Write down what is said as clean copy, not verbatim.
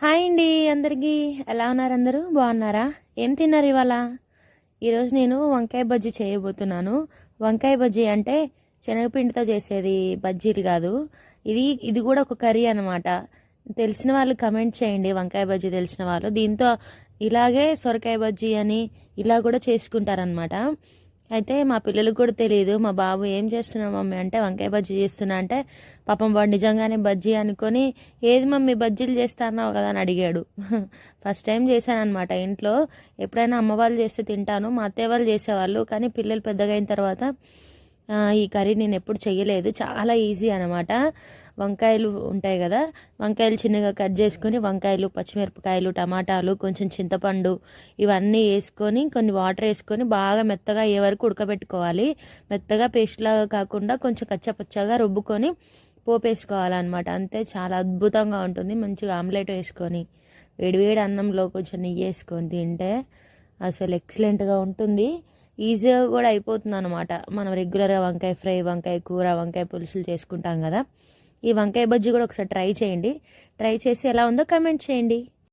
Hi అండి అందరికీ. ఎలా ఉన్నారు? అందరూ బాగున్నారా? ఏం తిన్నారు ఇవాళ? ఈరోజు నేను వంకాయ బజ్జీ చేయబోతున్నాను. వంకాయ బజ్జీ అంటే శనగపిండితో చేసేది బజ్జీలు కాదు. ఇది కూడా ఒక కర్రీ అనమాట. తెలిసిన వాళ్ళు కమెంట్ చేయండి, వంకాయ బజ్జీ తెలిసిన వాళ్ళు. దీంతో ఇలాగే సొరకాయ బజ్జీ అని ఇలా కూడా చేసుకుంటారనమాట. అయితే మా పిల్లలకు కూడా తెలియదు. మా బాబు ఏం చేస్తున్నావు మమ్మీ అంటే వంకాయ బజ్జీ చేస్తున్నా అంటే, పాపం వాడు నిజంగానే బజ్జీ అనుకొని ఏది మమ్మీ బజ్జీలు చేస్తాన్నావు కదా అని అడిగాడు. ఫస్ట్ టైం చేశాను అనమాట ఇంట్లో. ఎప్పుడైనా అమ్మ వాళ్ళు చేస్తే తింటాను, మా అత్తయ్య వాళ్ళు చేసేవాళ్ళు. కానీ పిల్లలు పెద్దగా అయిన తర్వాత ఈ కర్రీ నేను ఎప్పుడు చేయలేదు. చాలా ఈజీ అనమాట. వంకాయలు ఉంటాయి కదా, వంకాయలు చిన్నగా కట్ చేసుకొని వంకాయలు, పచ్చిమిరపకాయలు, టమాటాలు, కొంచెం చింతపండు ఇవన్నీ వేసుకొని కొన్ని వాటర్ వేసుకొని బాగా మెత్తగా అయ్యే వరకు ఉడకబెట్టుకోవాలి. మెత్తగా పేస్ట్ లాగా కాకుండా కొంచెం కచ్చపచ్చగా రుబ్బుకొని పోపు వేసుకోవాలన్నమాట. అంతే, చాలా అద్భుతంగా ఉంటుంది. మంచిగా ఆమ్లెట్ వేసుకొని వేడివేడి అన్నంలో కొంచెం నెయ్యి వేసుకొని తింటే అసలు ఎక్సలెంట్గా ఉంటుంది. ఈజీగా కూడా అయిపోతుంది అనమాట. మనం రెగ్యులర్గా వంకాయ ఫ్రై, వంకాయ కూర, వంకాయ పులుసులు చేసుకుంటాం కదా. ఈ వంకాయ బజ్జీ కూడా ఒకసారి ట్రై చేయండి. ట్రై చేసి ఎలా ఉందో కమెంట్ చేయండి.